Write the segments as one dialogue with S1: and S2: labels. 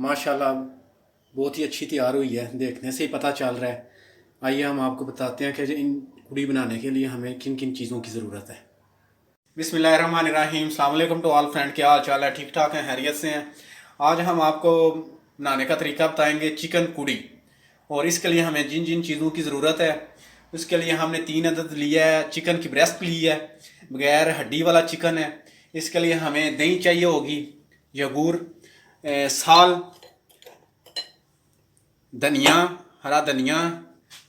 S1: माशाल्लाह बहुत ही अच्छी तैयार हुई है, देखने से ही पता चल रहा है। आइए हम आपको बताते हैं कि इन पूड़ी बनाने के लिए हमें किन किन चीज़ों की ज़रूरत है। बिस्मिल्लाहिर्रहमानिर्रहीम, अस्सलाम वालेकुम टू ऑल फ्रेंड। क्या हाल चाल है? ठीक ठाक है, खैरियत से हैं। आज हम आपको बनाने का तरीका बताएंगे चिकन पूड़ी। और इसके लिए हमें जिन जिन चीज़ों की ज़रूरत है उसके लिए हमने 3 अदद लिया है। चिकन की ब्रेस्ट ली है, बगैर हड्डी वाला चिकन है। इसके लिए हमें दही चाहिए होगी, यगूर, साल, धनिया, हरा धनिया,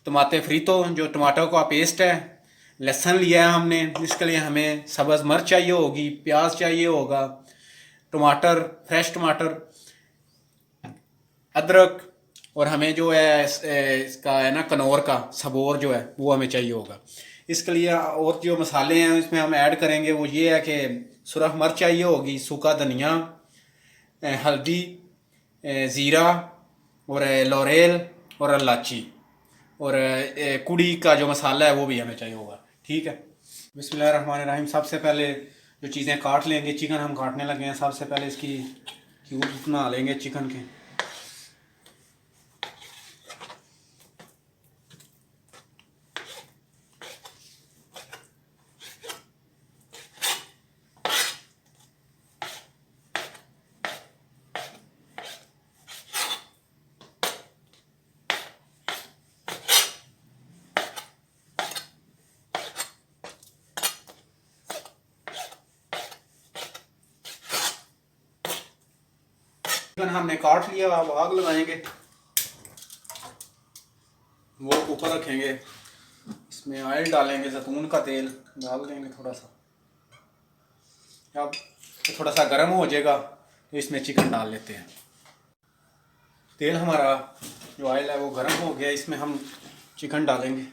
S1: टमाटे फ्रीतो जो टमाटो का पेस्ट है, लहसुन लिया है हमने। इसके लिए हमें सब्ज़ मिर्च चाहिए होगी, प्याज चाहिए होगा, टमाटर, फ्रेश टमाटर, अदरक, और हमें जो है इसका है ना कनौर का सबोर जो है वो हमें चाहिए होगा। इसके लिए और जो मसाले हैं इसमें हम ऐड करेंगे वो ये है कि सुरख मिर्च चाहिए होगी, सूखा धनिया, हल्दी, ज़ीरा, और लौरेल और इलाची, और कुड़ी का जो मसाला है वो भी हमें चाहिए होगा। ठीक है, बिस्मिल्लाहिर्रहमानिर्रहीम। सबसे पहले जो चीज़ें काट लेंगे, चिकन हम काटने लगे हैं। सबसे पहले इसकी क्यूब बना लेंगे चिकन के। चिकन हमने काट लिया, अब आग लगाएंगे, वो ऊपर रखेंगे। इसमें ऑयल डालेंगे, जैतून का तेल डाल देंगे थोड़ा सा। अब थोड़ा सा गर्म हो जाएगा तो इसमें चिकन डाल लेते हैं। तेल हमारा जो ऑयल है वो गर्म हो गया, इसमें हम चिकन डालेंगे।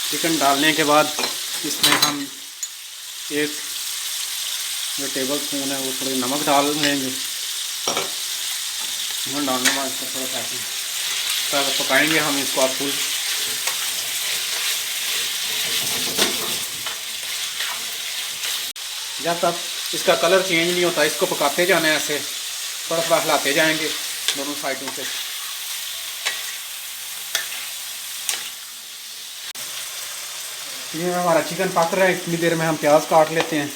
S1: चिकन डालने के बाद इसमें हम एक जो टेबल स्पून है वो थोड़ी नमक डाल लेंगे। नमक डालने के बाद इसको थोड़ा सा पकाएंगे हम इसको आप फुल। जब तक इसका कलर चेंज नहीं होता इसको पकाते जाना है, ऐसे थोड़ा थोड़ा हिलाते जाएंगे दोनों साइडों से। ये हमारा चिकन पक रहा है, इतनी देर में हम प्याज काट लेते हैं।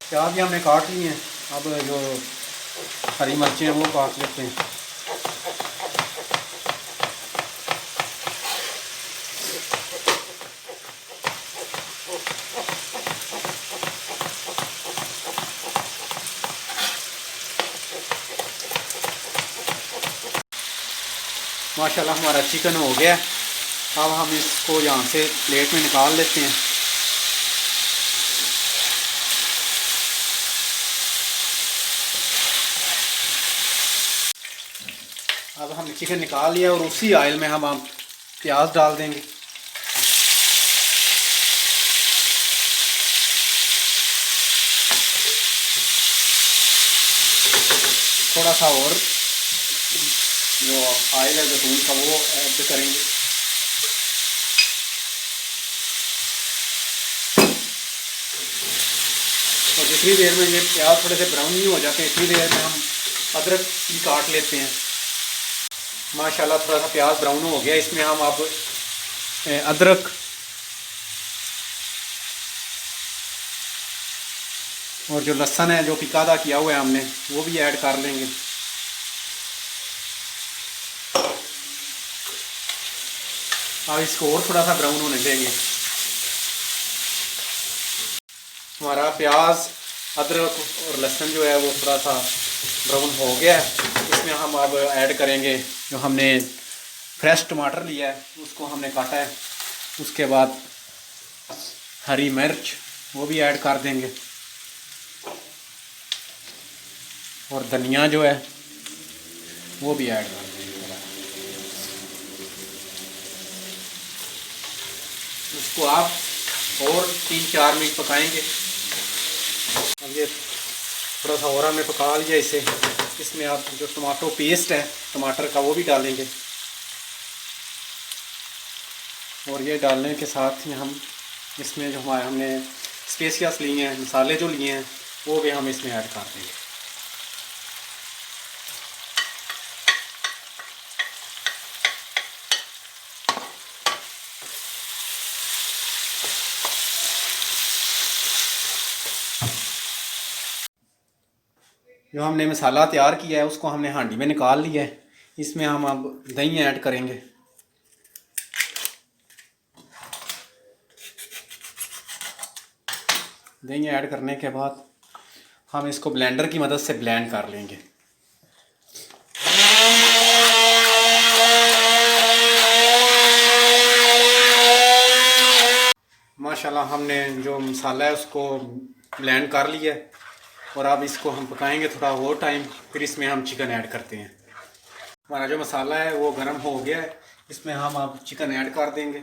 S1: प्याज भी हमने काट लिए हैं, अब जो हरी मिर्चें हैं वो काट लेते हैं। माशाल्लाह हमारा चिकन हो गया। अब हम इसको यहाँ से प्लेट में निकाल लेते हैं। अब हमने चिकन निकाल लिया और उसी ऑयल में हम प्याज डाल देंगे। थोड़ा सा और जो ऑयल है जैतून का वो ऐड करेंगे। और जितनी देर में ये प्याज थोड़े से ब्राउन नहीं हो जाते इतनी देर में हम अदरक भी काट लेते हैं। माशाल्लाह थोड़ा सा प्याज ब्राउन हो गया, इसमें हम अब अदरक और जो लहसुन है जो पिकादा किया हुआ है हमने वो भी ऐड कर लेंगे। अब इसको और थोड़ा सा ब्राउन होने देंगे। हमारा प्याज, अदरक और लहसुन जो है वो थोड़ा सा ब्राउन हो गया है। इसमें हम अब ऐड करेंगे जो हमने फ्रेश टमाटर लिया है उसको हमने काटा है। उसके बाद हरी मिर्च वो भी ऐड कर देंगे, और धनिया जो है वो भी ऐड कर देंगे। उसको आप और 3-4 मिनट पकाएंगे। अब ये थोड़ा सा और हमने पका लिया इसे। इसमें आप जो टमाटो पेस्ट है टमाटर का वो भी डालेंगे, और ये डालने के साथ ही हम इसमें जो हमने स्पेसियास लिए हैं, मसाले जो लिए हैं, वो भी हम इसमें ऐड कर देंगे। जो हमने मसाला तैयार किया है उसको हमने हांडी में निकाल लिया है। इसमें हम अब दही ऐड करेंगे। दही ऐड करने के बाद हम इसको ब्लेंडर की मदद से ब्लेंड कर लेंगे। माशाल्लाह हमने जो मसाला है उसको ब्लेंड कर लिया है, और अब इसको हम पकाएंगे थोड़ा और टाइम। फिर इसमें हम चिकन ऐड करते हैं। हमारा जो मसाला है वो गर्म हो गया है, इसमें हम अब चिकन ऐड कर देंगे।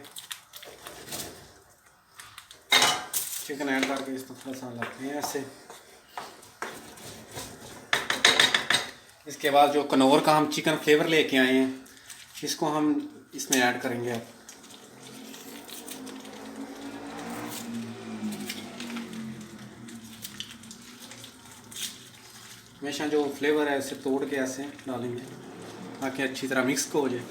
S1: चिकन ऐड करके इसको थोड़ा सा लगाते हैं ऐसे। इसके बाद जो कनौर का हम चिकन फ्लेवर लेके आए हैं इसको हम इसमें ऐड करेंगे। अब हमेशा जो फ्लेवर है उसे तोड़ के ऐसे डालेंगे ताकि अच्छी तरह मिक्स हो जाए।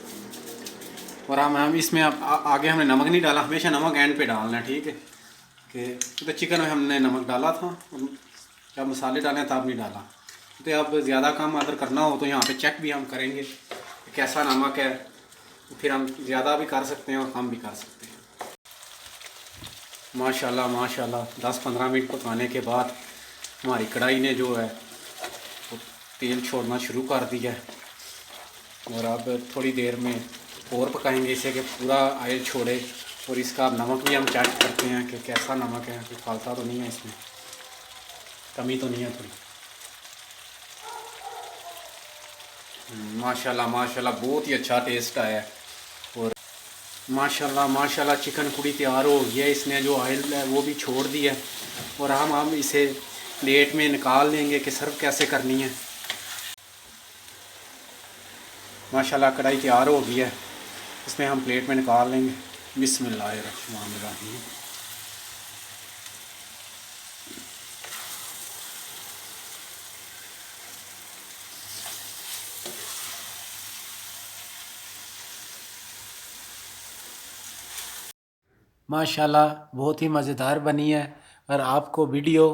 S1: और हम इसमें आगे हमने नमक नहीं डाला, हमेशा नमक एंड पे डालना है, ठीक है। कि तो चिकन में हमने नमक डाला था, जब मसाले डाले तब नहीं डाला। तो अब ज़्यादा काम अगर करना हो तो यहाँ पे चेक भी हम करेंगे कि कैसा नमक है, तो फिर हम ज़्यादा भी कर सकते हैं और कम भी कर सकते हैं। माशाल्लाह माशाल्लाह 10-15 मिनट पकाने के बाद हमारी कढ़ाई ने जो है वो तेल छोड़ना शुरू कर दिया है। और अब थोड़ी देर में और पकाएंगे इसे कि पूरा ऑयल छोड़े। और इसका नमक भी हम चेक करते हैं कि कैसा नमक है, कुछ फालता तो नहीं है इसमें, कमी तो नहीं है थोड़ी। माशाल्लाह माशाल्लाह बहुत ही अच्छा टेस्ट आया है। और माशाल्लाह माशाल्लाह चिकन कड़ी तैयार हो गया। इसने जो ऑयल है वो भी छोड़ दिया है। और हम इसे प्लेट में निकाल लेंगे कि सर्व कैसे करनी है। माशाल्लाह कढ़ाई तैयार हो गई है, इसमें हम प्लेट में निकाल लेंगे। बिस्मिल्लाहिर्रहमानिर्रहीम। माशाल्लाह बहुत ही मज़ेदार बनी है। और आपको वीडियो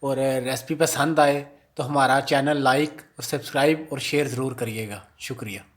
S1: और रेसिपी पसंद आए तो हमारा चैनल लाइक और सब्सक्राइब और शेयर ज़रूर करिएगा। शुक्रिया।